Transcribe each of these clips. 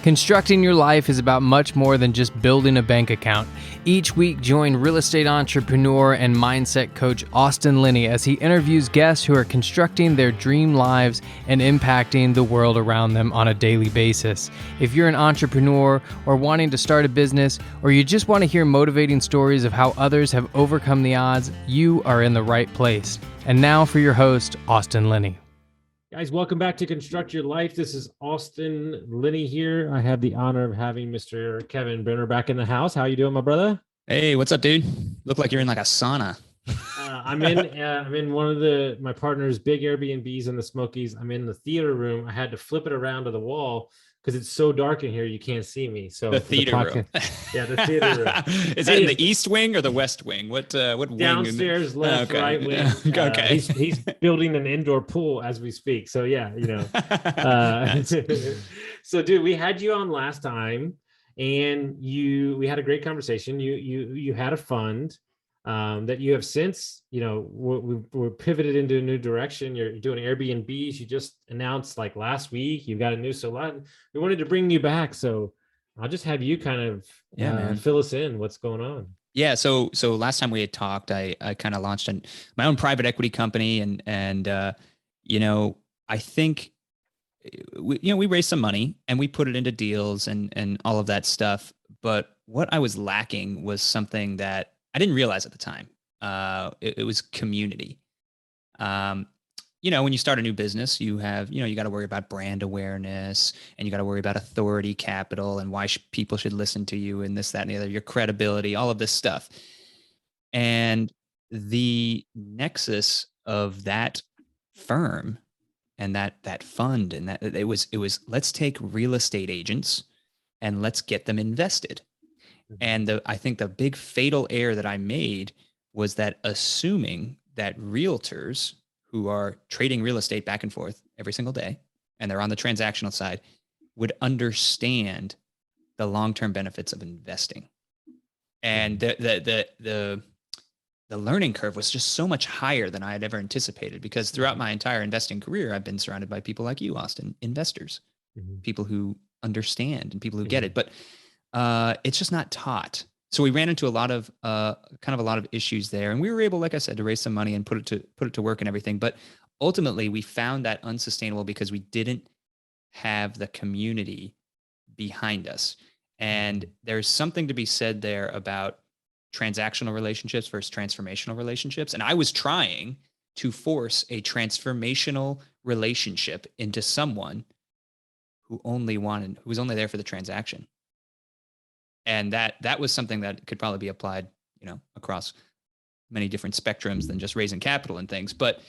Constructing your life is about much more than just building a bank account. Each week, join real estate entrepreneur and mindset coach Austin Linney as he interviews guests who are constructing their dream lives and impacting the world around them on a daily basis. If you're an entrepreneur or wanting to start a business, or you just want to hear motivating stories of how others have overcome the odds, you are in the right place. And now for your host, Austin Linney. Guys, welcome back to Construct Your Life. This is Austin Linney here. I have the honor of having Mr. Kevin Brenner back in the house. How you doing, my brother? Hey, what's up, dude? Look like you're in like a sauna. I'm in one of my partner's big Airbnbs in the Smokies. I'm in the theater room. I had to flip it around to the wall because it's so dark in here you can't see me. So the theater room. Yeah, the theater room. Is that in the east wing or the west wing? What wing? Downstairs, left, okay. right wing. Okay. He's building an indoor pool as we speak. So yeah, So dude, we had you on last time, and we had a great conversation. You had a fund that you have since, we're pivoted into a new direction. You're doing Airbnbs. You just announced like last week, you've got a new salon. We wanted to bring you back. So I'll just have you kind of fill us in what's going on. Yeah. So last time we had talked, I kind of launched my own private equity company, and I think we raised some money and we put it into deals and all of that stuff. But what I was lacking was something that I didn't realize at the time. It was community. When you start a new business, you have, you got to worry about brand awareness, and you got to worry about authority capital and why people should listen to you, and this, that, and the other, your credibility, all of this stuff. And the nexus of that firm and that fund, and that it was let's take real estate agents and let's get them invested. And I think the big fatal error that I made was that assuming that realtors who are trading real estate back and forth every single day, and they're on the transactional side, would understand the long-term benefits of investing. And the learning curve was just so much higher than I had ever anticipated, because throughout my entire investing career, I've been surrounded by people like you, Austin, investors, people who understand and people who get it. But it's just not taught. So we ran into a lot of issues there, and we were able, like I said, to raise some money and put it to work and everything. But ultimately, we found that unsustainable because we didn't have the community behind us. And there's something to be said there about transactional relationships versus transformational relationships. And I was trying to force a transformational relationship into someone who was only there for the transaction. And that was something that could probably be applied, across many different spectrums than just raising capital and things. But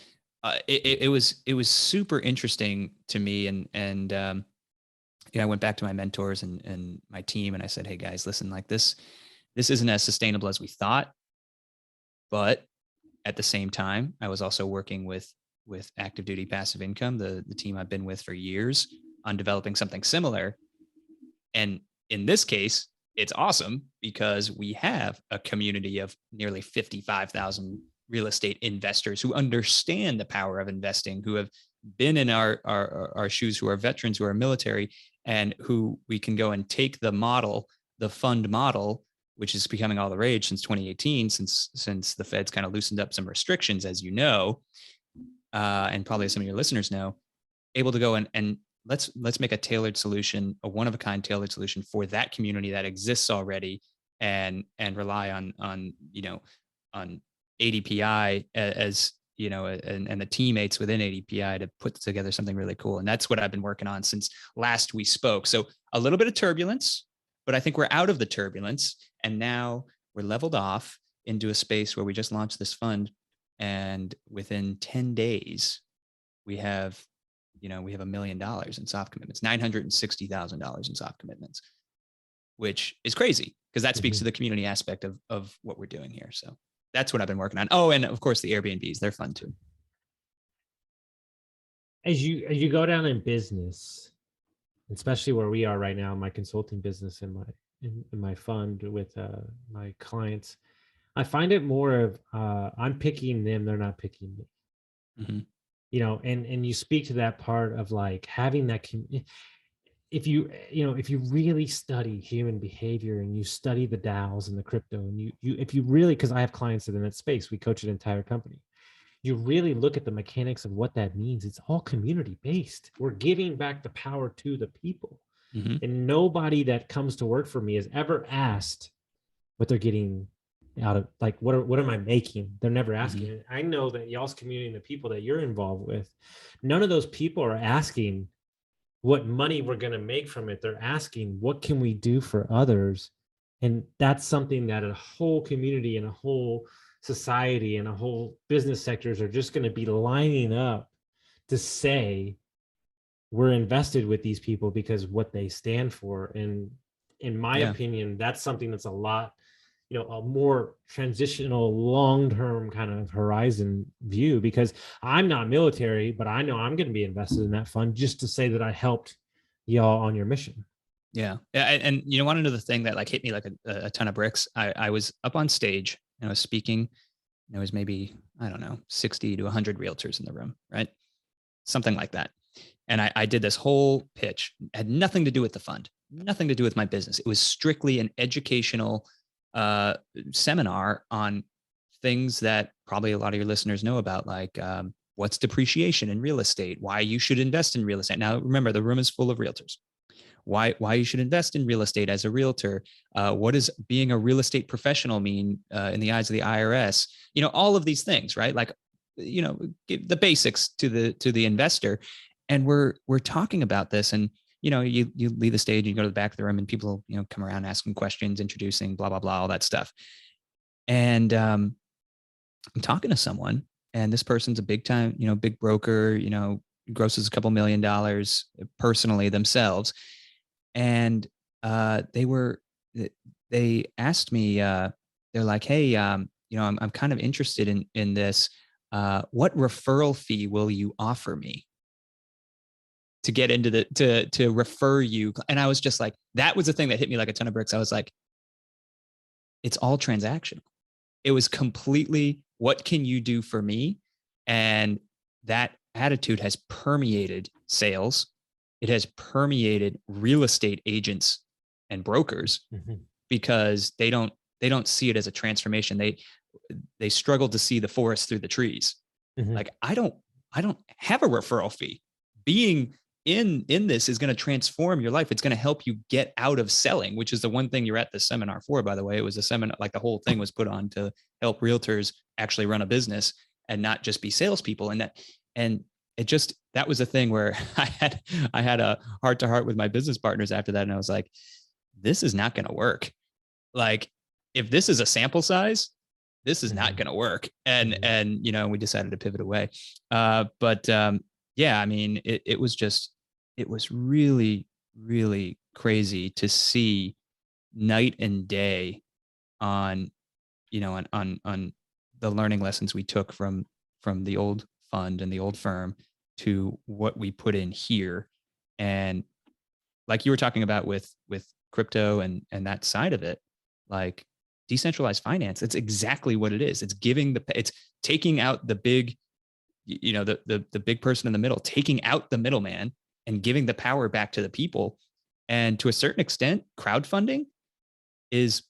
it was super interesting to me. And I went back to my mentors and my team, and I said, hey guys, listen, like this isn't as sustainable as we thought. But at the same time, I was also working with Active Duty Passive Income, the team I've been with for years, on developing something similar. And in this case, it's awesome because we have a community of nearly 55,000 real estate investors who understand the power of investing, who have been in our shoes, who are veterans, who are military, and who we can go and take the fund model, which is becoming all the rage since 2018, since the Fed's kind of loosened up some restrictions, as you know, and probably some of your listeners know, able to go and let's make a tailored solution, a one-of-a-kind tailored solution for that community that exists already, and rely on ADPI as and the teammates within ADPI to put together something really cool. And that's what I've been working on since last we spoke. So a little bit of turbulence, but I think we're out of the turbulence, and now we're leveled off into a space where we just launched this fund, and within 10 days we have $1 million in soft commitments, $960,000 in soft commitments, which is crazy because that speaks to the community aspect of what we're doing here. So that's what I've been working on. Oh, and of course the Airbnbs, they're fun too. As you go down in business, especially where we are right now, my consulting business and my fund with my clients, I find it more of I'm picking them, they're not picking me. And you speak to that part of like having that if you really study human behavior and you study the DAOs and the crypto, and if you really, because I have clients that are in that space, we coach an entire company. You really look at the mechanics of what that means. It's all community based. We're giving back the power to the people. Mm-hmm. And nobody that comes to work for me has ever asked what they're getting out of, like, what am I making? They're never asking. Mm-hmm. I know that y'all's community and the people that you're involved with, none of those people are asking what money we're going to make from it. They're asking, what can we do for others? And that's something that a whole community and a whole society and a whole business sectors are just going to be lining up to say, we're invested with these people because what they stand for. And in my opinion, that's something that's a lot, a more transitional, long-term kind of horizon view, because I'm not military, but I know I'm going to be invested in that fund just to say that I helped y'all on your mission. Yeah. And you want to know the thing that like hit me like a ton of bricks? I was up on stage and I was speaking. And there was maybe, I don't know, 60 to 100 realtors in the room, right? Something like that. And I did this whole pitch. It had nothing to do with the fund, nothing to do with my business. It was strictly an educational seminar on things that probably a lot of your listeners know about, like what's depreciation in real estate, why you should invest in real estate. Now, remember, the room is full of realtors. Why you should invest in real estate as a realtor. What does being a real estate professional mean in the eyes of the IRS? All of these things, right? Like, the basics to the investor. And we're talking about this, and you leave the stage, you go to the back of the room, and people come around asking questions, introducing, blah blah blah, all that stuff. And I'm talking to someone, and this person's a big time, big broker, grosses a couple $1 million personally themselves. And they asked me, they're like, hey, I'm kind of interested in this. What referral fee will you offer me to get into to refer you? And I was just like, that was the thing that hit me like a ton of bricks. I was like, it's all transactional. It was completely, what can you do for me? And that attitude has permeated sales. It has permeated real estate agents and brokers, because they don't see it as a transformation. They struggle to see the forest through the trees. Like, I don't have a referral fee. Being in this is going to transform your life. It's going to help you get out of selling, which is the one thing you're at the seminar for, by the way. It was a seminar, like the whole thing was put on to help realtors actually run a business and not just be salespeople. And it just, that was a thing where I had a heart to heart with my business partners after that. And I was like, this is not going to work. Like, if this is a sample size, this is not going to work. And we decided to pivot away. Yeah, I mean, it was really, really crazy to see night and day on the learning lessons we took from the old fund and the old firm to what we put in here. And like you were talking about with crypto and that side of it, like decentralized finance, it's exactly what it is. It's it's taking out the big, the big person in the middle, taking out the middleman and giving the power back to the people. And to a certain extent, crowdfunding is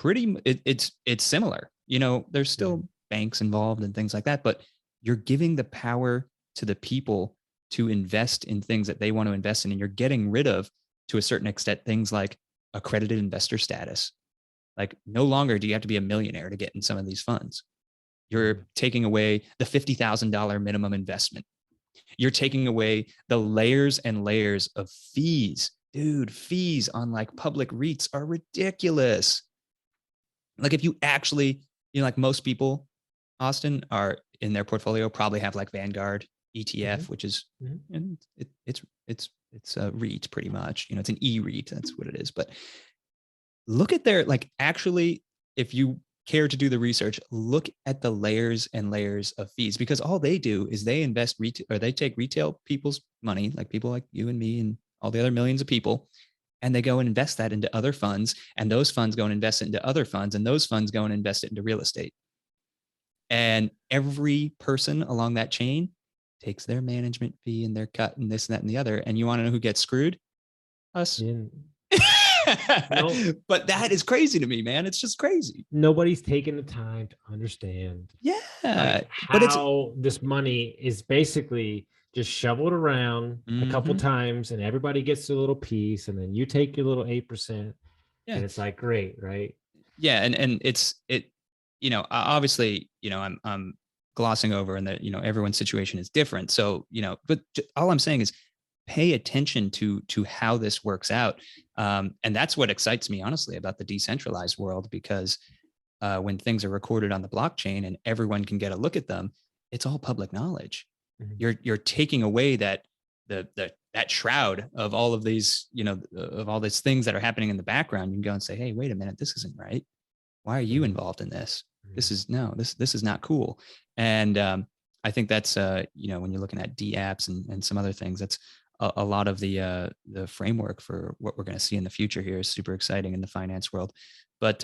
it's similar. There's still banks involved and things like that, but you're giving the power to the people to invest in things that they want to invest in. And you're getting rid of, to a certain extent, things like accredited investor status. Like, no longer do you have to be a millionaire to get in some of these funds. You're taking away the $50,000 minimum investment. You're taking away the layers and layers of fees. Dude, fees on like public REITs are ridiculous. Like, if you actually, like most people, Austin, are in their portfolio probably have like Vanguard ETF, which is, and it's a REIT pretty much. It's an E-REIT. That's what it is. But look at their, like, actually, if you care to do the research, look at the layers and layers of fees, because all they do is they invest they take retail people's money, like people like you and me and all the other millions of people, and they go and invest that into other funds, and those funds go and invest it into other funds, and those funds go and invest it into real estate. And every person along that chain takes their management fee and their cut and this and that and the other. And you want to know who gets screwed? Us. And no, But that is crazy to me, man. It's just crazy. nobody's taking the time to understand Yeah. like But it's how this money is basically just shoveled around a couple Mhm. times and everybody gets a little piece and then you take your little 8% Yeah. and it's like great, right? Yeah. And obviously, I'm glossing over and that, everyone's situation is different. So, but all I'm saying is pay attention to how this works out. And that's what excites me, honestly, about the decentralized world, because when things are recorded on the blockchain and everyone can get a look at them, it's all public knowledge. Mhm. You're taking away that that shroud of all of these, of all these things that are happening in the background. You can go and say, hey, wait a minute, this isn't right. Why are you Mhm. involved in this? This Mhm. is no, this is not cool. And I think that's when you're looking at D apps and some other things, that's a lot of the framework for what we're going to see in the future here is super exciting in the finance world. But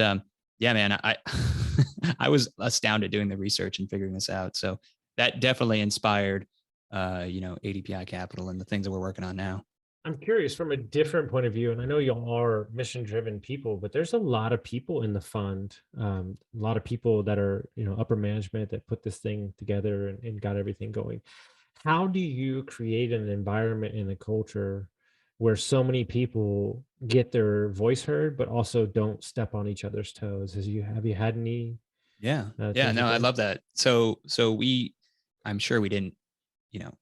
yeah, man, I I was astounded doing the research and figuring this out. So that definitely inspired ADPI Capital and the things that we're working on now. I'm curious from a different point of view, and I know y'all are mission driven people, but there's a lot of people in the fund, a lot of people that are, upper management that put this thing together and got everything going. How do you create an environment and a culture where so many people get their voice heard, but also don't step on each other's toes? Have you had any Yeah. Yeah. things No, like I that? love that. I'm sure we didn't,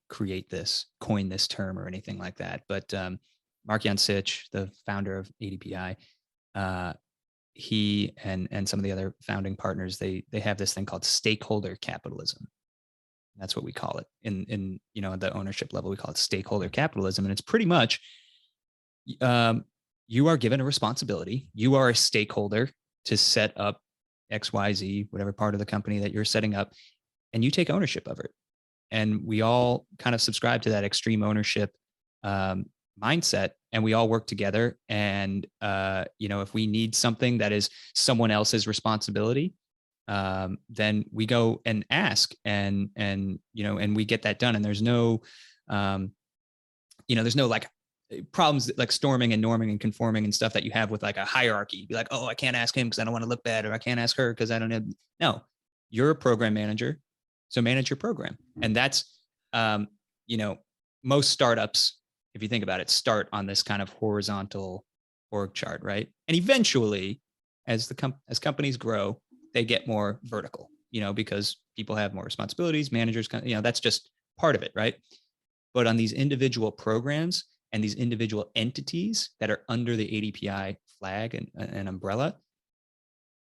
create this, coin this term or anything like that. But Mark-Jan Sitch, the founder of ADPI, he and some of the other founding partners, they have this thing called stakeholder capitalism. That's what we call it in at the ownership level. We call it stakeholder capitalism, and it's pretty much you are given a responsibility. You are a stakeholder to set up XYZ, whatever part of the company that you're setting up, and you take ownership of it. And we all kind of subscribe to that extreme ownership mindset, and we all work together. And if we need something that is someone else's responsibility, then we go and ask, and we get that done. And there's no, there's no like problems like storming and norming and conforming and stuff that you have with like a hierarchy. Be like, oh, I can't ask him because I don't want to look bad, or I can't ask her because I don't know. No, you're a program manager, so manage your program. And that's, most startups, if you think about it, start on this kind of horizontal org chart, right? And eventually, as as companies grow, they get more vertical, because people have more responsibilities, managers, that's just part of it, right? But on these individual programs and these individual entities that are under the ADPI flag and umbrella,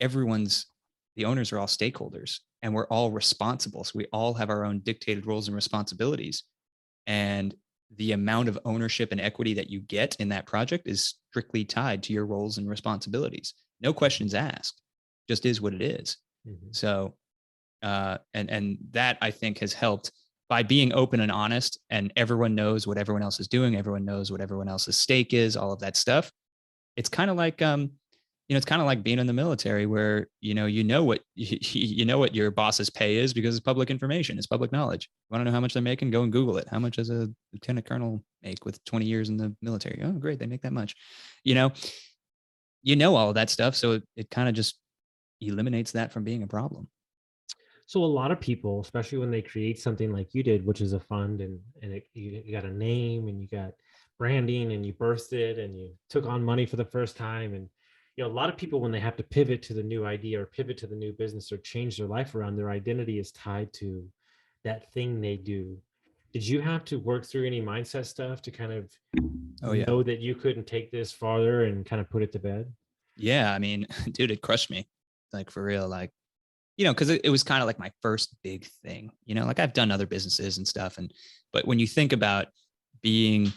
the owners are all stakeholders, and we're all responsible. So we all have our own dictated roles and responsibilities. And the amount of ownership and equity that you get in that project is strictly tied to your roles and responsibilities. No questions asked, just is what it is. Mhm. So, and that I think has helped by being open and honest, and everyone knows what everyone else is doing. Everyone knows what everyone else's stake is, all of that stuff. It's kind of like, it's kind of like being in the military where, what what your boss's pay is because it's public information. It's public knowledge. You want to know how much they're making? Go and Google it. How much does a lieutenant colonel make with 20 years in the military? Oh, great. They make that much, all of that stuff. So it kind of just eliminates that from being a problem. So a lot of people, especially when they create something like you did, which is a fund, and you got a name and you got branding and you birthed it and you took on money for the first time, and a lot of people when they have to pivot to the new idea or pivot to the new business or change their life around, their identity is tied to that thing they do. Did you have to work through any mindset stuff to kind of Oh yeah. know that you couldn't take this farther and kind of put it to bed? Yeah. I mean, dude, it crushed me, like for real. Like, because it was kind of like my first big thing, like I've done other businesses and stuff. But when you think about being,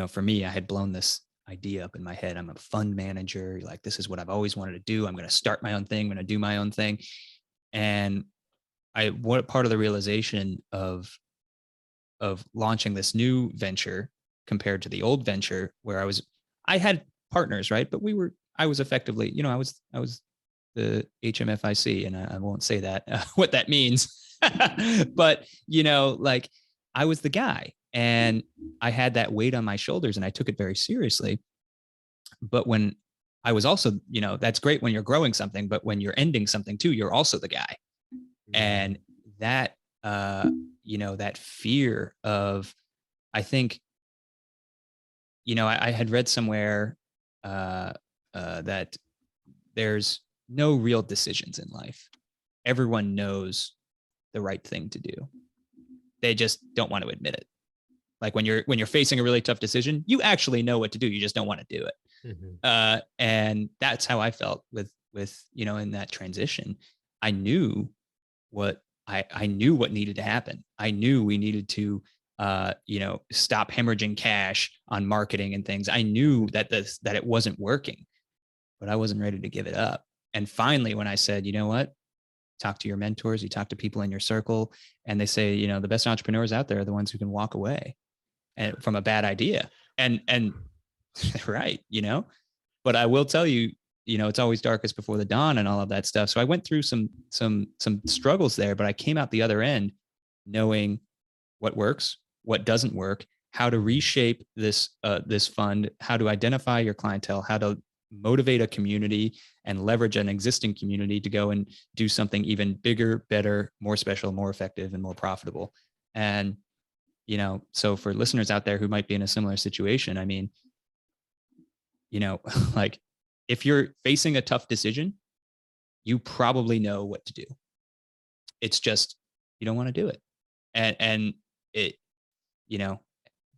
for me, I had blown this idea up in my head. I'm a fund manager. Like, this is what I've always wanted to do. I'm going to start my own thing. I'm going to do my own thing. And what part of the realization of launching this new venture compared to the old venture where I had partners, right? But I was effectively, I was the HMFIC, and I won't say that what that means, but like I was the guy, and I had that weight on my shoulders, and I took it very seriously. But when I was also, that's great when you're growing something, but when you're ending something too, you're also the guy. And that, that fear of, I think, I had read somewhere that there's no real decisions in life. Everyone knows the right thing to do. They just don't want to admit it. Like when you're facing a really tough decision, you actually know what to do. You just don't want to do it. Mm-hmm. And that's how I felt with in that transition. I knew what I knew what needed to happen. I knew we needed to stop hemorrhaging cash on marketing and things. I knew that it wasn't working, but I wasn't ready to give it up. And finally, when I said, you know what, talk to your mentors, you talk to people in your circle, and they say, the best entrepreneurs out there are the ones who can walk away and from a bad idea. And right, but I will tell you, it's always darkest before the dawn and all of that stuff. So I went through some struggles there, but I came out the other end knowing what works, what doesn't work, how to reshape this fund, how to identify your clientele, how to motivate a community and leverage an existing community to go and do something even bigger, better, more special, more effective, and more profitable. And, so for listeners out there who might be in a similar situation, I mean, like if you're facing a tough decision, you probably know what to do. It's just, you don't want to do it. And it,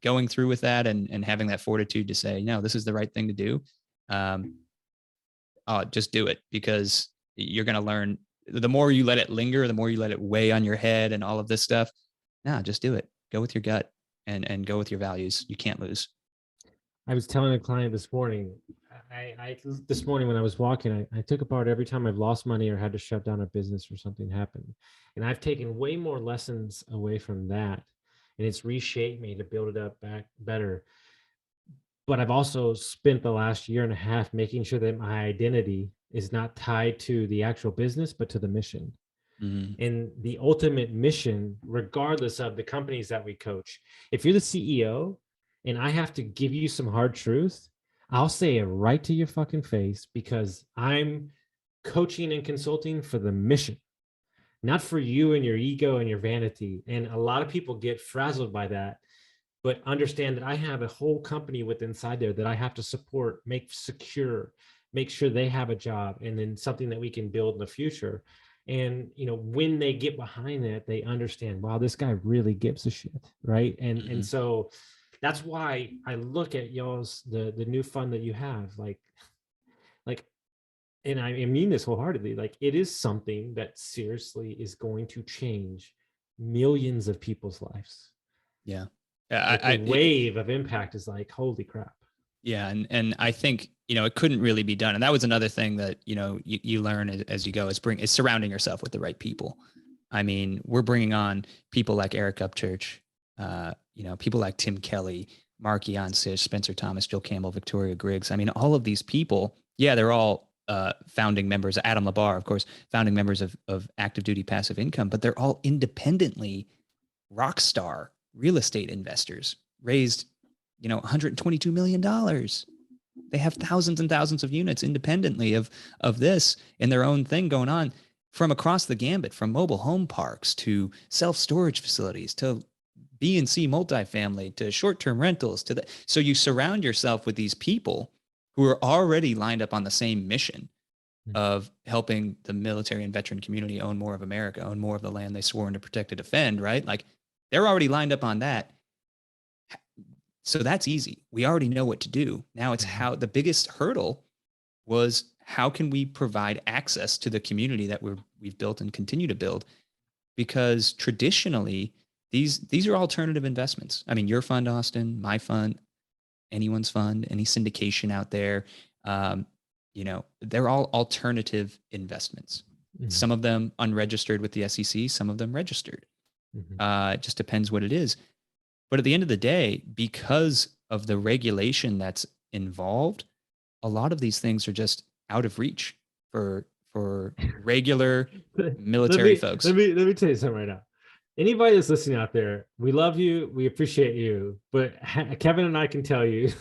going through with that and having that fortitude to say, no, this is the right thing to do. Just do it, because you're going to learn. The more you let it linger, the more you let it weigh on your head and all of this stuff. No, just do it. Go with your gut and go with your values. You can't lose. I was telling a client this morning, this morning when I was walking, I took apart every time I've lost money or had to shut down a business or something happened. And I've taken way more lessons away from that. And it's reshaped me to build it up back better. But I've also spent the last year and a half making sure that my identity is not tied to the actual business, but to the mission. Mm-hmm. And the ultimate mission, regardless of the companies that we coach, if you're the CEO and I have to give you some hard truth, I'll say it right to your fucking face, because I'm coaching and consulting for the mission, not for you and your ego and your vanity. And a lot of people get frazzled by that, but understand that I have a whole company with inside there that I have to support, make secure, make sure they have a job, and then something that we can build in the future. And, when they get behind that, they understand, wow, this guy really gives a shit. Right. And so that's why I look at y'all's, the new fund that you have, like, and I mean this wholeheartedly, like it is something that seriously is going to change millions of people's lives. Yeah. The wave of impact is like, holy crap. Yeah. And I think, it couldn't really be done. And that was another thing that, you learn as you go is surrounding yourself with the right people. I mean, we're bringing on people like Eric Upchurch, people like Tim Kelly, Mark Yancic, Spencer Thomas, Jill Campbell, Victoria Griggs. I mean, all of these people, they're all founding members, Adam Labar, of course, founding members of Active Duty Passive Income, but they're all independently rock star real estate investors, raised, $122 million. They have thousands and thousands of units independently of this in their own thing going on, from across the gambit, from mobile home parks to self-storage facilities to B and C multifamily to short-term rentals to the. So you surround yourself with these people who are already lined up on the same mission of helping the military and veteran community own more of America, own more of the land they swore to protect and defend, right? Like they're already lined up on that. So that's easy. We already know what to do. Now it's how the biggest hurdle was, how can we provide access to the community that we've built and continue to build? Because traditionally, these are alternative investments. I mean, your fund, Austin, my fund, anyone's fund, any syndication out there, they're all alternative investments. Mm-hmm. Some of them unregistered with the SEC, some of them registered. Mm-hmm. It just depends what it is. But at the end of the day, because of the regulation that's involved, a lot of these things are just out of reach for regular military folks. Let me tell you something right now. Anybody that's listening out there, we love you, we appreciate you, but Kevin and I can tell you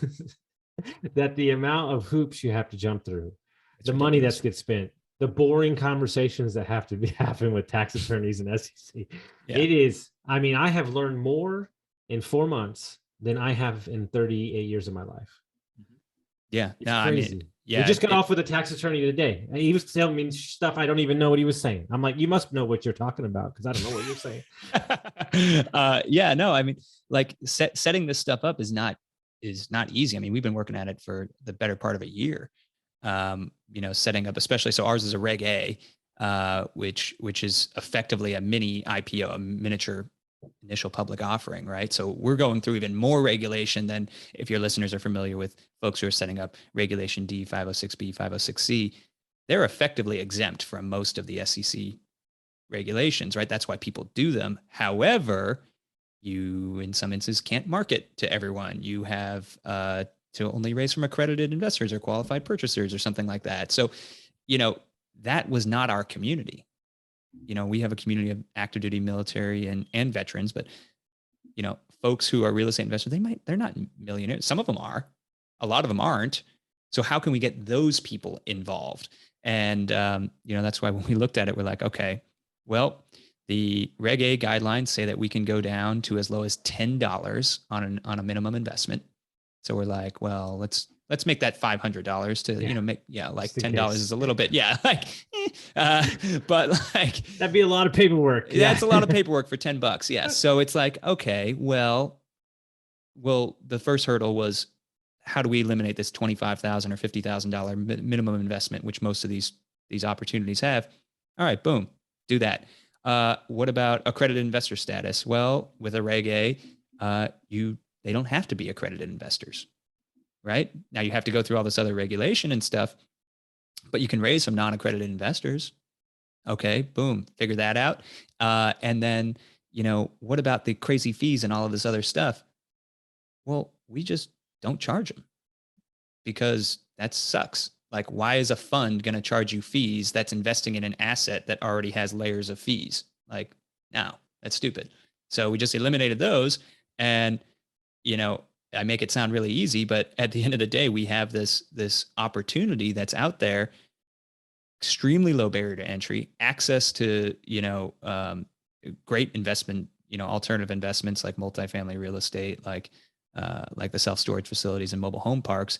that the amount of hoops you have to jump through, It's the money ridiculous. that gets spent, the boring conversations that have to be happening with tax attorneys and SEC. Yeah. It is, I mean, I have learned more in 4 months than I have in 38 years of my life. Yeah. It's No, I mean, crazy. yeah. We just got off with a tax attorney today, and he was telling me stuff I don't even know what he was saying. I'm like, you must know what you're talking about because I don't know what you're saying. Yeah, no, I mean, like setting this stuff up is not easy. I mean, we've been working at it for the better part of a year. Setting up, especially, so ours is a Reg A, which is effectively a mini IPO, a miniature initial public offering, right? So we're going through even more regulation than, if your listeners are familiar with folks who are setting up Regulation D, 506B, 506C, they're effectively exempt from most of the SEC regulations, right? That's why people do them. However, you, in some instances, can't market to everyone. You have to only raise from accredited investors or qualified purchasers or something like that. So, that was not our community. We have a community of active duty military and veterans, but, folks who are real estate investors, they're not millionaires. Some of them are, a lot of them aren't. So how can we get those people involved? And, that's why when we looked at it, we're like, okay, well, the Reg A guidelines say that we can go down to as low as $10 on a minimum investment. So we're like, well, let's make that $500 to, make, like $10 is a little bit, but like that'd be a lot of paperwork. That's a lot of paperwork for $10. Yeah. So it's like, okay, well, the first hurdle was, how do we eliminate this $25,000 or $50,000 minimum investment, which most of these opportunities have? All right, boom, do that. What about accredited investor status? Well, with a Reg A, they don't have to be accredited investors, right? Now you have to go through all this other regulation and stuff, but you can raise some non-accredited investors. Okay, boom, figure that out. And then, what about the crazy fees and all of this other stuff? Well, we just don't charge them because that sucks. Like, why is a fund going to charge you fees that's investing in an asset that already has layers of fees? Like, no, that's stupid. So we just eliminated those. And, I make it sound really easy, but at the end of the day, we have this opportunity that's out there, extremely low barrier to entry, access to, great investment, alternative investments like multifamily real estate, like the self-storage facilities and mobile home parks.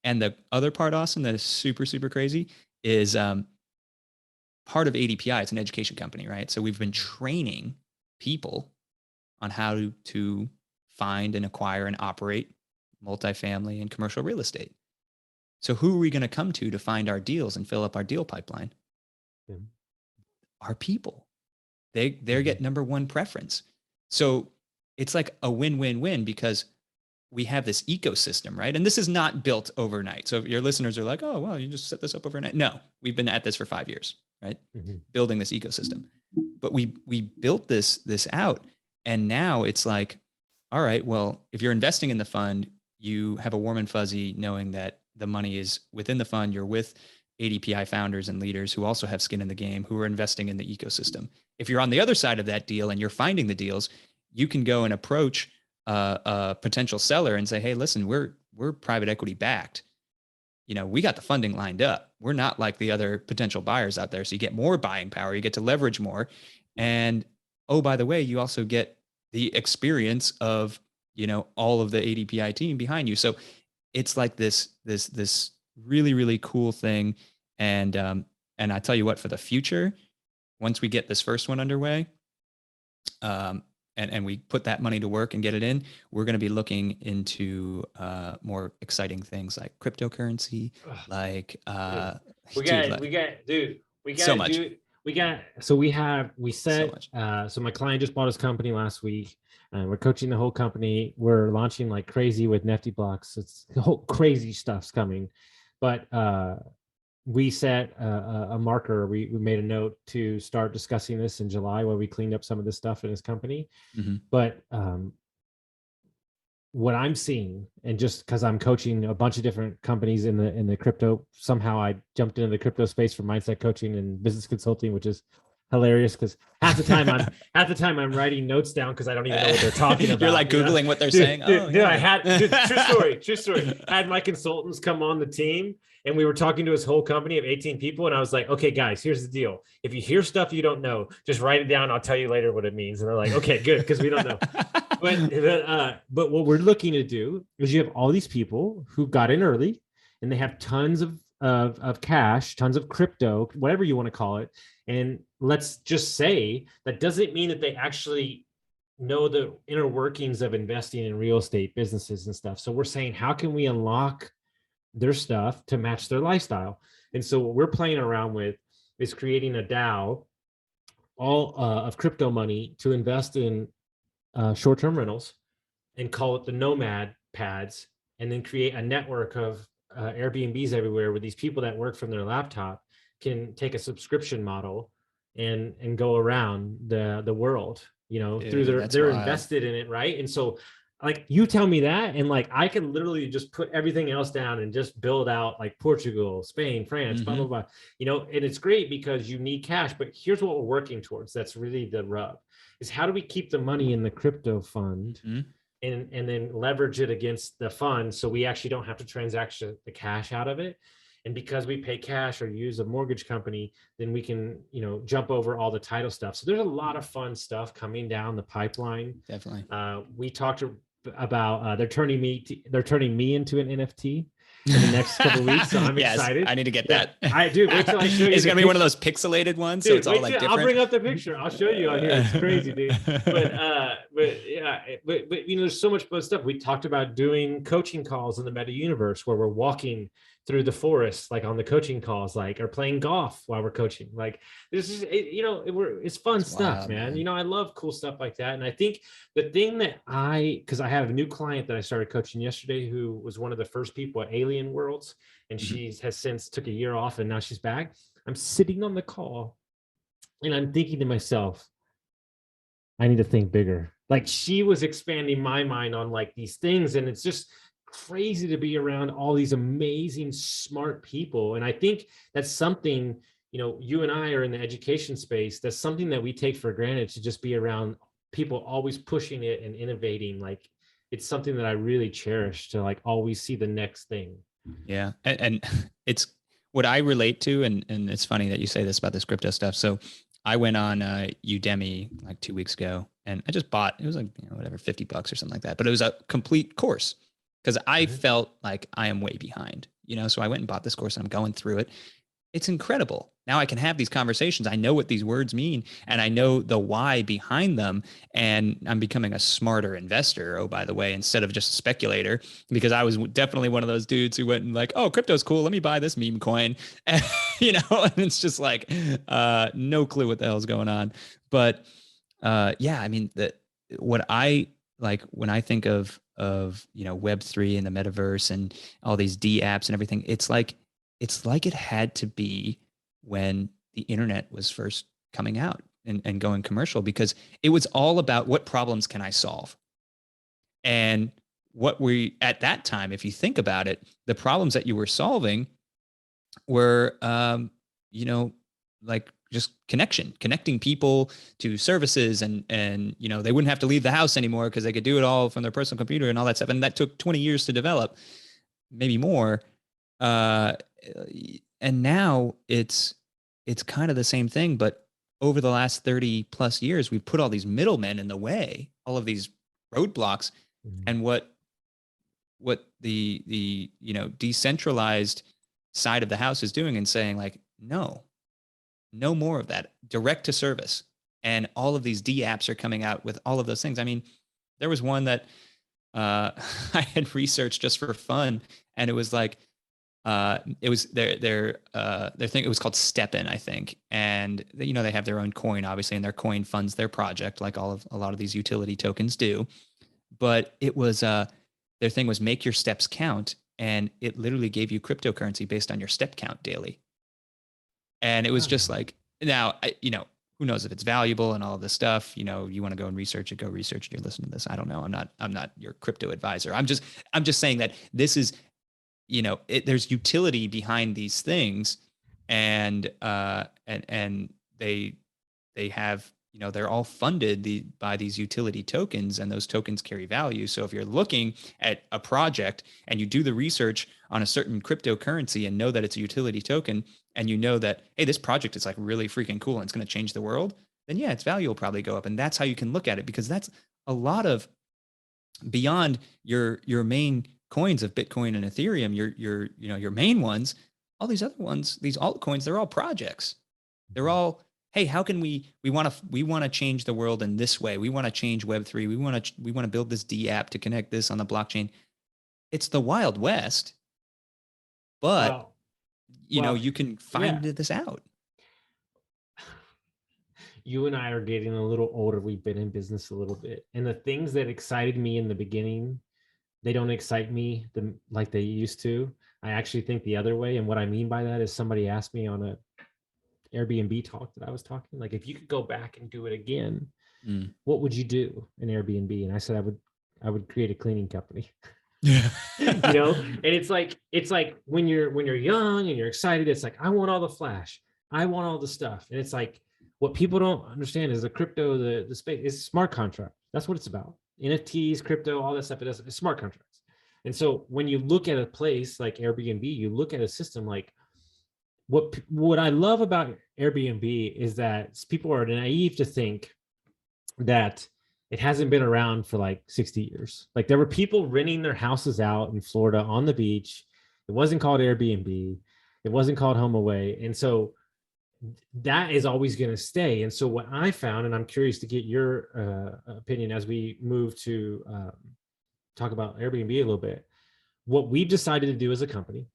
And the other part, Austin, that is super, super crazy is part of ADPI. It's an education company, right? So we've been training people on how to find and acquire and operate multifamily and commercial real estate. So who are we going to come to find our deals and fill up our deal pipeline? Yeah. Our people. They get number one preference. So it's like a win-win-win because we have this ecosystem, right? And this is not built overnight. So if your listeners are like, oh, well, you just set this up overnight. No, we've been at this for 5 years, right? Building this ecosystem. But we built this out. And now it's like, all right, well, if you're investing in the fund, you have a warm and fuzzy knowing that the money is within the fund. You're with ADPI founders and leaders who also have skin in the game, who are investing in the ecosystem. If you're on the other side of that deal and you're finding the deals, you can go and approach a potential seller and say, hey, listen, we're private equity backed. We got the funding lined up. We're not like the other potential buyers out there. So you get more buying power, you get to leverage more. And oh, by the way, you also get the experience of, all of the ADPI team behind you. So it's like this really, really cool thing. And I tell you what, for the future, once we get this first one underway, and we put that money to work and get it in, we're going to be looking into more exciting things like cryptocurrency, like so my client just bought his company last week, and we're coaching the whole company. We're launching like crazy with Nifty Blocks. It's the whole crazy stuff's coming, but we set a marker. We made a note to start discussing this in July, where we cleaned up some of this stuff in his company. But what I'm seeing, and just because I'm coaching a bunch of different companies in the crypto, somehow I jumped into the crypto space for mindset coaching and business consulting, which is hilarious because half the time I'm writing notes down because I don't even know what they're talking about. You're like Googling what they're saying. True story. I had my consultants come on the team and we were talking to his whole company of 18 people. And I was like, okay, guys, here's the deal. If you hear stuff you don't know, just write it down. I'll tell you later what it means. And they're like, okay, good. Because we don't know. But what we're looking to do is you have all these people who got in early and they have tons of cash, tons of crypto, whatever you want to call it. And let's just say that doesn't mean that they actually know the inner workings of investing in real estate businesses and stuff. So we're saying, how can we unlock their stuff to match their lifestyle? And so what we're playing around with is creating a DAO all of crypto money to invest in short-term rentals and call it the Nomad Pads, and then create a network of Airbnbs everywhere where these people that work from their laptop can take a subscription model and go around the world, through they're invested in it, right? And so like you tell me that, and like I can literally just put everything else down and just build out like Portugal, Spain, France, blah, blah, blah. And it's great because you need cash, but here's what we're working towards. That's really the rub, is how do we keep the money in the crypto fund and then leverage it against the fund so we actually don't have to transact the cash out of it. And because we pay cash or use a mortgage company, then we can, jump over all the title stuff. So there's a lot of fun stuff coming down the pipeline. Definitely. We talked about they're turning me into an NFT in the next couple of weeks. So I'm excited. I need to get that. I do. Wait till I show you. It's gonna be one of those pixelated ones, dude, so it's all like different. I'll bring up the picture. I'll show you on here. It's crazy, dude. But there's so much fun stuff. We talked about doing coaching calls in the meta universe where we're walking through the forest, like on the coaching calls, like, or playing golf while we're coaching. Like this is, it's fun stuff, wild, man. I love cool stuff like that. And I think the thing that because I have a new client that I started coaching yesterday, who was one of the first people at Alien Worlds, and she has since took a year off and now she's back. I'm sitting on the call and I'm thinking to myself, I need to think bigger. Like she was expanding my mind on like these things. And it's just crazy to be around all these amazing, smart people. And I think that's something, you and I are in the education space. That's something that we take for granted, to just be around people always pushing it and innovating. Like it's something that I really cherish, to like always see the next thing. Yeah. And it's what I relate to. And it's funny that you say this about this crypto stuff. So I went on Udemy like 2 weeks ago and I just bought, it was like, whatever, $50 or something like that, but it was a complete course. Because I felt like I am way behind, so I went and bought this course and I'm going through it. It's incredible. Now I can have these conversations. I know what these words mean and I know the why behind them. And I'm becoming a smarter investor. Oh, by the way, instead of just a speculator, because I was definitely one of those dudes who went and like, oh, crypto's cool. Let me buy this meme coin. And, and it's just like no clue what the hell's going on. But what I like when I think of Web3 and the metaverse and all these D apps and everything, it's like it had to be when the internet was first coming out and going commercial, because it was all about what problems can I solve. And what we, at that time, if you think about it, the problems that you were solving were, like just connecting people to services and they wouldn't have to leave the house anymore because they could do it all from their personal computer and all that stuff. And that took 20 years to develop, maybe more. And now it's kind of the same thing, but over the last 30 plus years, we've put all these middlemen in the way, all of these roadblocks. And what the decentralized side of the house is doing and saying like, no more of that, direct to service. And all of these D apps are coming out with all of those things. I mean, there was one that I had researched just for fun, and it was like it was their thing. It was called STEPN, I think, and they have their own coin, obviously, and their coin funds their project, like a lot of these utility tokens do. But it was their thing was make your steps count, and it literally gave you cryptocurrency based on your step count daily. And it was just like, now, who knows if it's valuable and all of this stuff, you want to go and research it, go research it. You're listening to this. I don't know. I'm not your crypto advisor. I'm just saying that this is, there's utility behind these things, and they they have, they're all funded by these utility tokens, and those tokens carry value. So if you're looking at a project and you do the research on a certain cryptocurrency and know that it's a utility token, and you know that, hey, this project is like really freaking cool and it's going to change the world, then yeah, its value will probably go up. And that's how you can look at it, because that's a lot of beyond your main coins of Bitcoin and Ethereum, your main ones, all these other ones, these altcoins, they're all projects. They're all, hey, how can we want to change the world in this way? We want to change Web3. We want to build this D app to connect this on the blockchain. It's the Wild West, but you can find this out. You and I are getting a little older. We've been in business a little bit, and the things that excited me in the beginning, they don't excite me like they used to. I actually think the other way. And what I mean by that is, somebody asked me on a Airbnb talk that I was talking, like, if you could go back and do it again, what would you do in Airbnb? And I said, I would create a cleaning company. Yeah. And it's like when you're young and you're excited, it's like, I want all the flash, I want all the stuff. And it's like, what people don't understand is the crypto, the space is smart contract. That's what it's about. NFTs, crypto, all that stuff. It's smart contracts. And so when you look at a place like Airbnb, you look at a system like, what I love about Airbnb is that people are naive to think that it hasn't been around for like 60 years. Like, there were people renting their houses out in Florida on the beach. It wasn't called Airbnb. It wasn't called HomeAway. And so that is always going to stay. And so what I found, and I'm curious to get your opinion as we move to talk about Airbnb a little bit, what we've decided to do as a company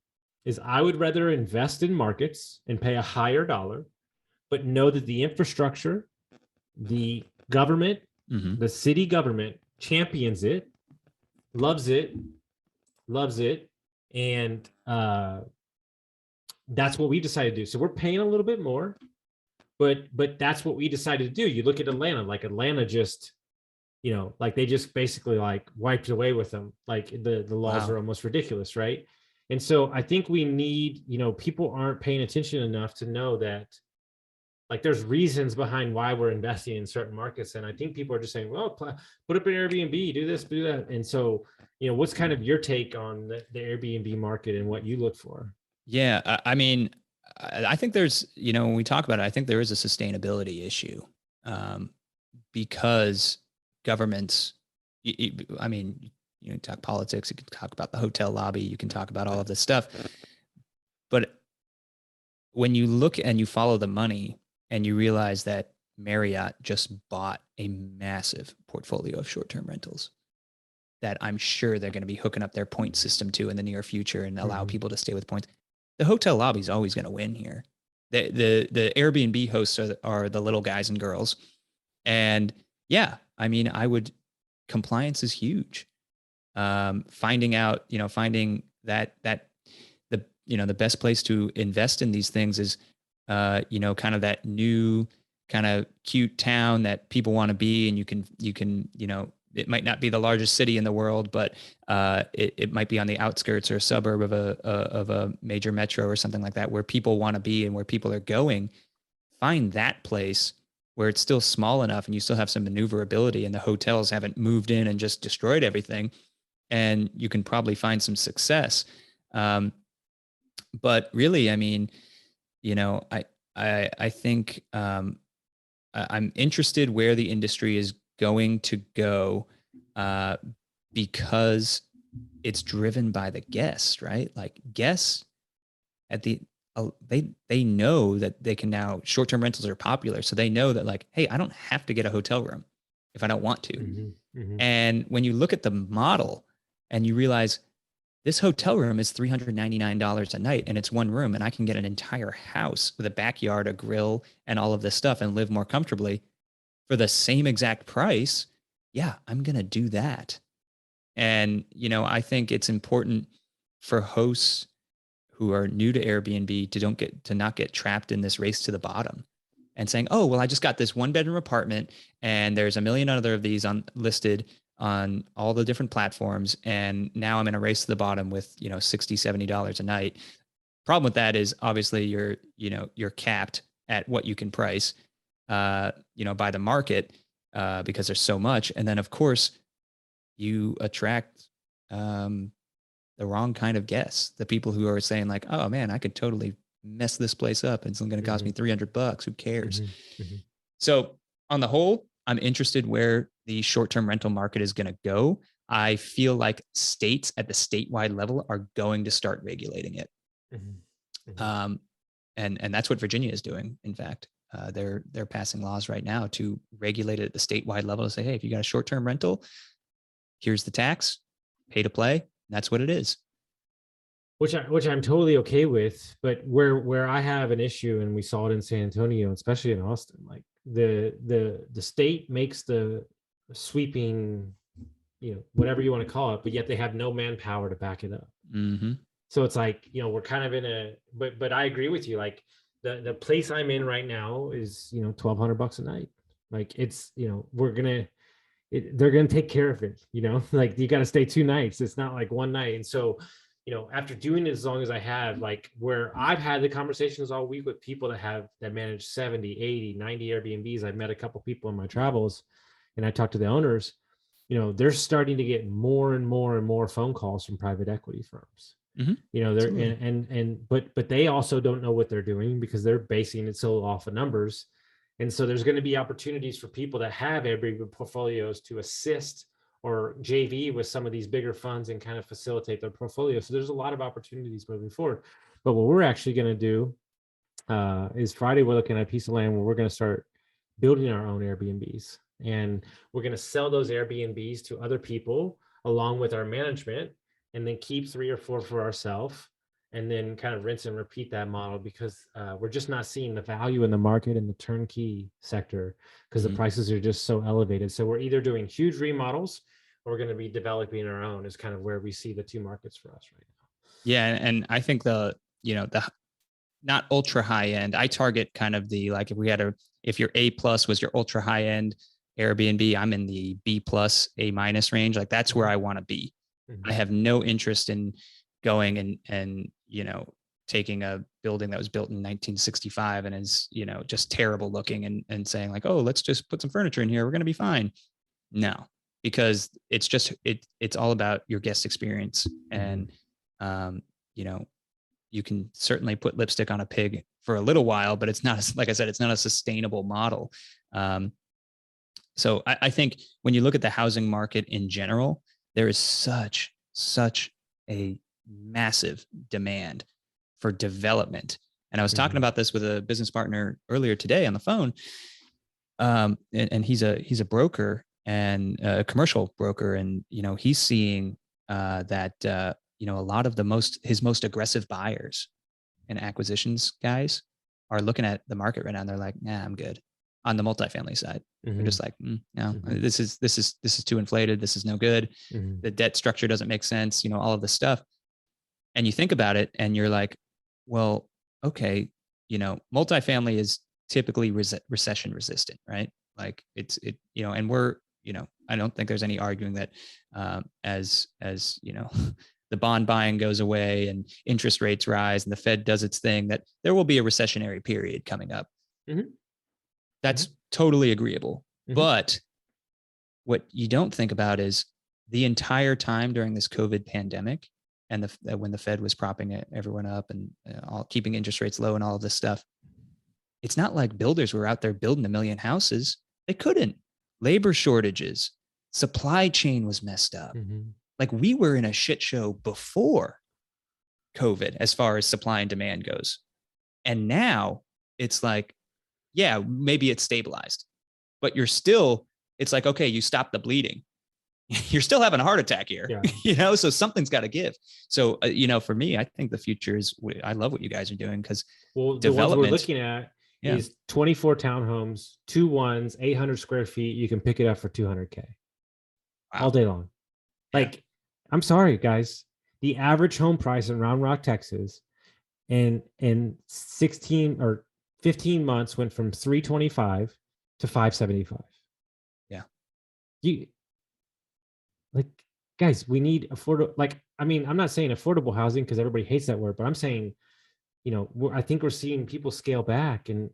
is, I would rather invest in markets and pay a higher dollar, but know that the infrastructure, the government, the city government champions it, loves it. And that's what we decided to do. So we're paying a little bit more, but that's what we decided to do. You look at Atlanta, like Atlanta just, like they just basically like wiped away with them. Like the laws are almost ridiculous, right? And so I think we need, people aren't paying attention enough to know that, like, there's reasons behind why we're investing in certain markets. And I think people are just saying, well, put up an Airbnb, do this, do that. And so, what's kind of your take on the Airbnb market and what you look for? Yeah. I mean, I think there's, when we talk about it, I think there is a sustainability issue, because governments, I mean, you can talk politics, you can talk about the hotel lobby, you can talk about all of this stuff. But when you look and you follow the money and you realize that Marriott just bought a massive portfolio of short-term rentals that I'm sure they're going to be hooking up their point system to in the near future and allow people to stay with points. The hotel lobby is always going to win here. The Airbnb hosts are the little guys and girls. And yeah, I mean, compliance is huge. Finding that the best place to invest in these things is, kind of that new kind of cute town that people want to be. And you can, it might not be the largest city in the world, but it might be on the outskirts or a suburb of a major metro or something like that, where people want to be and where people are going. Find that place where it's still small enough and you still have some maneuverability and the hotels haven't moved in and just destroyed everything. And you can probably find some success. But really, I mean, I think I'm interested where the industry is going to go, because it's driven by the guests, right? Like, guests they know that they can now, short-term rentals are popular. So they know that, like, hey, I don't have to get a hotel room if I don't want to. And when you look at the model and you realize this hotel room is $399 a night and it's one room, and I can get an entire house with a backyard, a grill, and all of this stuff and live more comfortably for the same exact price. Yeah, I'm going to do that. And, I think it's important for hosts who are new to Airbnb to not get trapped in this race to the bottom and saying, oh, well, I just got this 1-bedroom apartment and there's a million other of these listed on all the different platforms. And now I'm in a race to the bottom with, $60, $70 a night. Problem with that is, obviously you're capped at what you can price. by the market because there's so much. And then of course you attract the wrong kind of guests, the people who are saying like, oh man, I could totally mess this place up. It's going to cost me $300. Who cares? So on the whole, I'm interested where the short-term rental market is going to go. I feel like states at the statewide level are going to start regulating it. And that's what Virginia is doing. In fact, they're passing laws right now to regulate it at the statewide level to say, hey, if you got a short-term rental, here's the tax, pay to play. That's what it is. Which I'm totally okay with, but where I have an issue, and we saw it in San Antonio, especially in Austin, like the state makes the sweeping, whatever you want to call it, but yet they have no manpower to back it up. So it's like, we're kind of in a, but I agree with you. Like the place I'm in right now is, $1,200 a night. Like it's, they're going to take care of it, like you got to stay 2 nights. It's not like one night. And so, after doing it as long as I have, like where I've had the conversations all week with people that manage 70, 80, 90 Airbnbs. I've met a couple people in my travels and I talked to the owners, they're starting to get more and more and more phone calls from private equity firms. They're but they also don't know what they're doing because they're basing it so off of numbers. And so there's going to be opportunities for people that have Airbnb portfolios to assist or JV with some of these bigger funds and kind of facilitate their portfolio. So there's a lot of opportunities moving forward. But what we're actually going to do is Friday, we're looking at a piece of land where we're going to start building our own Airbnbs. And we're going to sell those Airbnbs to other people along with our management, and then keep 3 or 4 for ourselves, and then kind of rinse and repeat that model because we're just not seeing the value in the market in the turnkey sector because the prices are just so elevated. So we're either doing huge remodels or we're going to be developing our own is kind of where we see the 2 markets for us right now. Yeah. And I think the not ultra high end, I target kind of the, like if your A+ was your ultra high end Airbnb, I'm in the B+, A- range. Like that's where I want to be. I have no interest in going and taking a building that was built in 1965 and is, just terrible looking and saying like, oh, let's just put some furniture in here, we're going to be fine. No, because it's just, it's all about your guest experience. And, you can certainly put lipstick on a pig for a little while, but it's not, like I said, it's not a sustainable model. So I think when you look at the housing market in general, there is such a massive demand for development. And I was talking about this with a business partner earlier today on the phone. And he's a broker and a commercial broker. And, he's seeing that, a lot of his most aggressive buyers and acquisitions guys are looking at the market right now and they're like, nah, I'm good. On the multifamily side, they're just like, no, this is too inflated. This is no good. The debt structure doesn't make sense. All of this stuff. And you think about it, and you're like, well, okay, multifamily is typically recession resistant, right? Like and we're, I don't think there's any arguing that as the bond buying goes away and interest rates rise and the Fed does its thing, that there will be a recessionary period coming up. That's totally agreeable. But what you don't think about is the entire time during this COVID pandemic and when the Fed was propping everyone up and all keeping interest rates low and all of this stuff, it's not like builders were out there building 1 million houses. They couldn't. Labor shortages, supply chain was messed up. Like we were in a shit show before COVID as far as supply and demand goes. And now it's like, yeah, maybe it's stabilized, but it's like, okay, you stop the bleeding. You're still having a heart attack here, so something's got to give. So, for me, I think the future is, I love what you guys are doing because the ones we're looking at is 24 townhomes, 2 ones, 800 square feet. You can pick it up for $200K all day long. Like, I'm sorry, guys. The average home price in Round Rock, Texas, in 16 or 15 months went from 325 to 575. Guys, we need affordable. I'm not saying affordable housing because everybody hates that word, but I'm saying, I think we're seeing people scale back and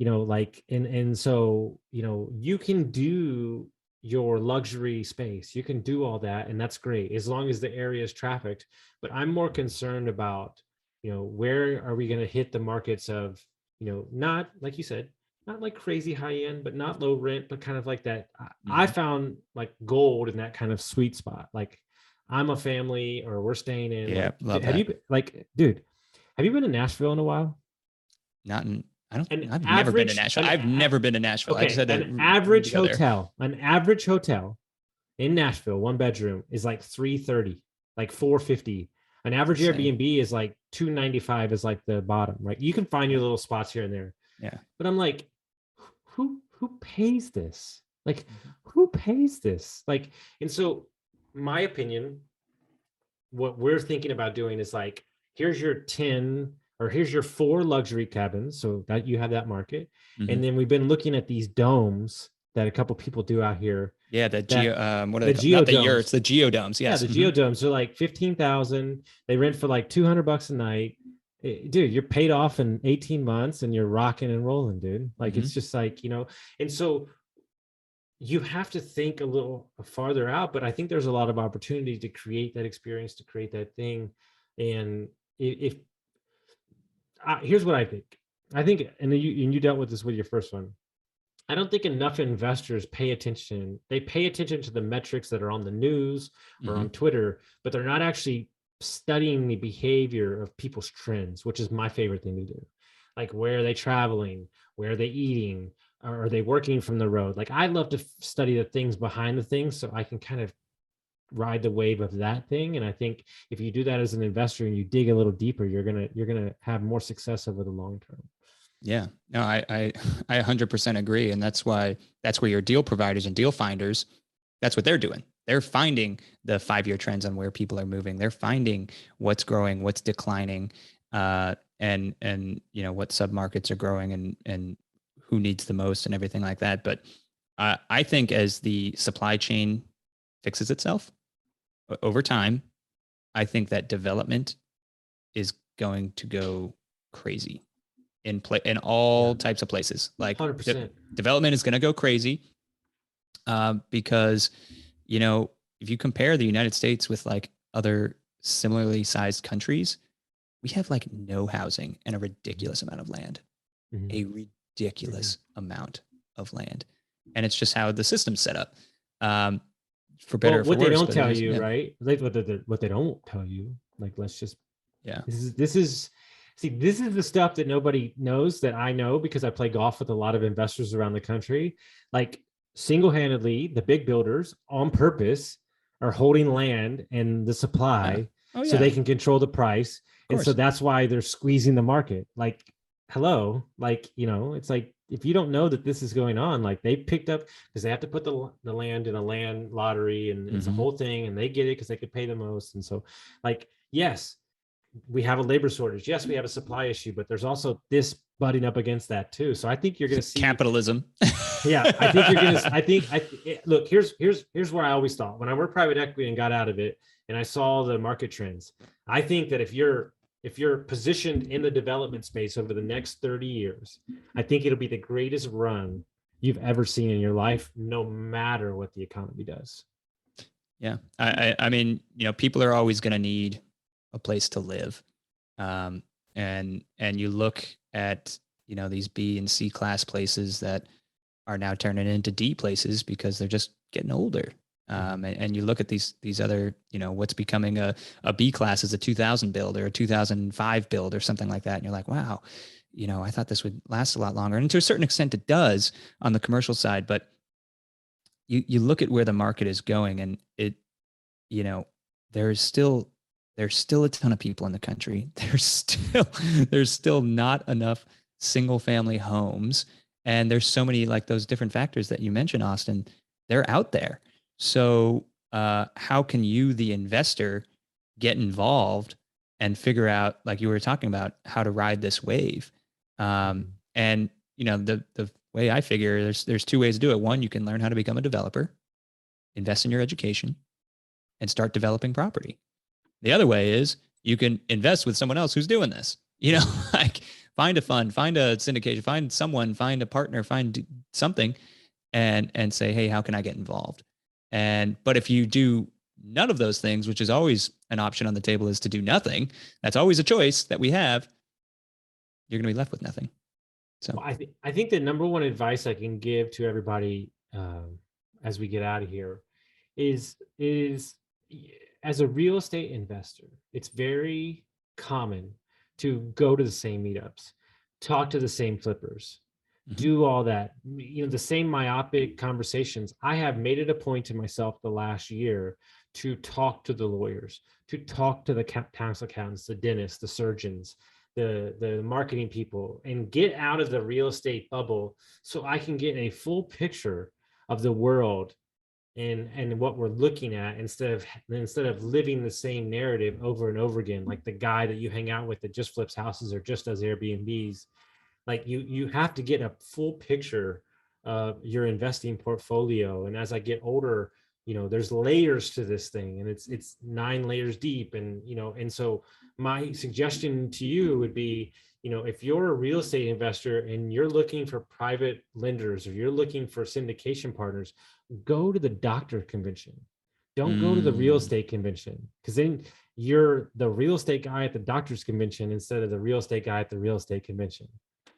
like, and so, you can do your luxury space, you can do all that, and that's great as long as the area is trafficked. But I'm more concerned about, where are we going to hit the markets of, not like you said, not like crazy high end, but not low rent, but kind of like that. I found like gold in that kind of sweet spot. Like, I'm a family, or we're staying in. Yeah, Like, love have that. you, like, dude, have you been to Nashville in a while? Not in, I don't, An I've never been to average, Nashville. I've never been to Nashville. I just okay, had to an need to average go there. hotel, in Nashville, one bedroom is like 330, like 450. An average Insane. Airbnb is like 295 is like the bottom, right? You can find your little spots here and there. Yeah. But I'm like, who pays this? Like, who pays this? Like, and so my opinion, what we're thinking about doing is like, here's your 10, or here's your 4 luxury cabins, so that you have that market. And then we've been looking at these domes that a couple people do out here. Yeah, the geo, what are the they called? Not the geodomes. yurts, the geodomes. Yeah, Yes. the geodomes are like 15,000. They rent for like $200 a night. Dude, you're paid off in 18 months and you're rocking and rolling, dude. Like, it's just like, and so you have to think a little farther out, but I think there's a lot of opportunity to create that experience, to create that thing. And if here's what I think, and you dealt with this with your first one. I don't think enough investors pay attention. They pay attention to the metrics that are on the news or on Twitter, but they're not actually studying the behavior of people's trends, which is my favorite thing to do. Like, where are they traveling? Where are they eating? Or are they working from the road? Like, I love to study the things behind the things so I can kind of ride the wave of that thing. And I think if you do that as an investor and you dig a little deeper, you're gonna have more success over the long term. Yeah, no, I 100% agree. And that's where your deal providers and deal finders, that's what they're doing. They're finding the 5-year trends on where people are moving. They're finding what's growing, what's declining, and what submarkets are growing and who needs the most and everything like that. But I think as the supply chain fixes itself over time, I think that development is going to go crazy in all types of places. Like, 100%. Development is going to go crazy because, if you compare the United States with like other similarly sized countries, we have like no housing and a ridiculous amount of land, a ridiculous amount of land. And it's just how the system's set up. For better or for worse. What they don't tell you, right? Like, what they don't tell you, like, let's just, this is the stuff that nobody knows, that I know because I play golf with a lot of investors around the country. Like, single-handedly, the big builders on purpose are holding land and the supply so they can control the price. And so that's why they're squeezing the market. Like, hello, like, it's like, if you don't know that this is going on, like, they picked up because they have to put the land in a land lottery, and it's a whole thing, and they get it because they could pay the most. And so, like, yes, we have a labor shortage. Yes, we have a supply issue, but there's also this butting up against that too. So I think you're going to see capitalism. Yeah, I think you're going to. Look, here's where I always thought when I worked private equity and got out of it, and I saw the market trends. I think that if you're positioned in the development space over the next 30 years, I think it'll be the greatest run you've ever seen in your life, no matter what the economy does. Yeah, I mean, people are always going to need a place to live. And you look at, these B and C class places that are now turning into D places because they're just getting older. And you look at these other, what's becoming a B class is a 2000 build or a 2005 build or something like that. And you're like, wow, I thought this would last a lot longer. And to a certain extent it does on the commercial side, but you look at where the market is going, and it, there's still a ton of people in the country. There's still not enough single family homes. And there's so many, like, those different factors that you mentioned, Austin, they're out there. So how can you, the investor, get involved and figure out, like you were talking about, how to ride this wave? And the way I figure, there's 2 ways to do it. One, you can learn how to become a developer, invest in your education, and start developing property. The other way is you can invest with someone else who's doing this. find a fund, find a syndication, find someone, find a partner, find something, and say, hey, how can I get involved? But if you do none of those things, which is always an option on the table, is to do nothing. That's always a choice that we have. You're going to be left with nothing. So well, I think the number one advice I can give to everybody as we get out of here is as a real estate investor, it's very common to go to the same meetups, talk to the same flippers, do all that, the same myopic conversations. I have made it a point to myself the last year to talk to the lawyers, to talk to the tax accountants, the dentists, the surgeons, the marketing people, and get out of the real estate bubble so I can get a full picture of the world and what we're looking at instead of living the same narrative over and over again, like the guy that you hang out with that just flips houses or just does Airbnbs. Like you have to get a full picture of your investing portfolio. And as I get older, there's layers to this thing, and it's 9 layers deep. And so my suggestion to you would be, if you're a real estate investor and you're looking for private lenders or you're looking for syndication partners, go to the doctor convention. Don't go to the real estate convention, because then you're the real estate guy at the doctor's convention instead of the real estate guy at the real estate convention.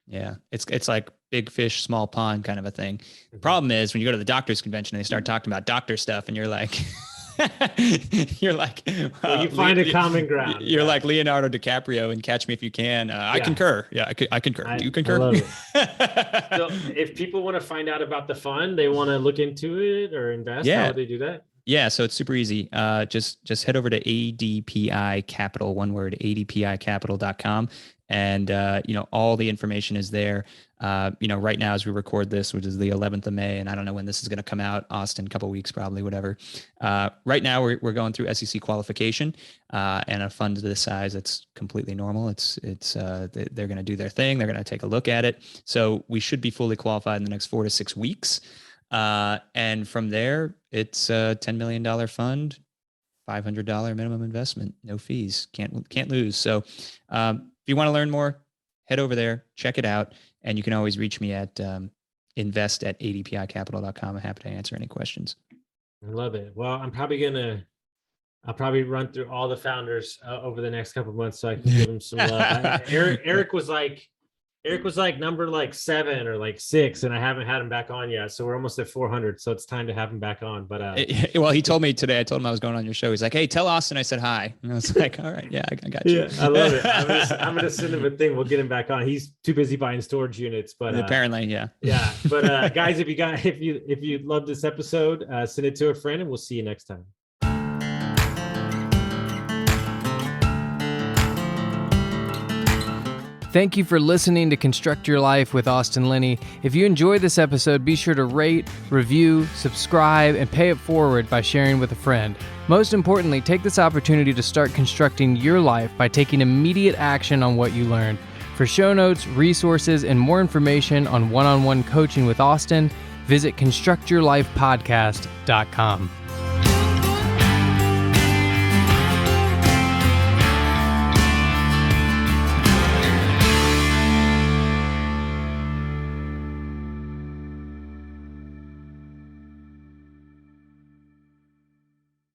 Yeah, it's like big fish, small pond kind of a thing. The problem is when you go to the doctor's convention, they start talking about doctor stuff, and you're like, well, you find a common ground. You're like Leonardo DiCaprio in Catch Me If You Can. I concur. Yeah, I concur. You concur? I love it. So if people want to find out about the fund, they want to look into it or invest, how do they do that? Yeah, so it's super easy. Just head over to ADPI Capital, one word, adpicapital.com. And, all the information is there. Right now as we record this, which is the 11th of May, and I don't know when this is going to come out, Austin, a couple of weeks, probably, whatever. Right now we're going through SEC qualification, and a fund this size, it's completely normal. They're going to do their thing. They're going to take a look at it. So we should be fully qualified in the next 4 to 6 weeks. And from there, it's a $10 million fund, $500 minimum investment, no fees, can't lose. So, if you want to learn more, head over there, check it out. And you can always reach me at invest@adpicapital.com. I'm happy to answer any questions. I love it. Well, I'll probably run through all the founders over the next couple of months so I can give them some love. Eric was like number 7 or 6, and I haven't had him back on yet. So we're almost at 400. So it's time to have him back on. But well, he told me today. I told him I was going on your show. He's like, "Hey, tell Austin I said hi." And I was like, "All right, yeah, I got you." Yeah, I love it. I'm gonna send him a thing. We'll get him back on. He's too busy buying storage units, but apparently, yeah. Yeah, but guys, if you love this episode, send it to a friend, and we'll see you next time. Thank you for listening to Construct Your Life with Austin Linney. If you enjoyed this episode, be sure to rate, review, subscribe, and pay it forward by sharing with a friend. Most importantly, take this opportunity to start constructing your life by taking immediate action on what you learned. For show notes, resources, and more information on one-on-one coaching with Austin, visit constructyourlifepodcast.com.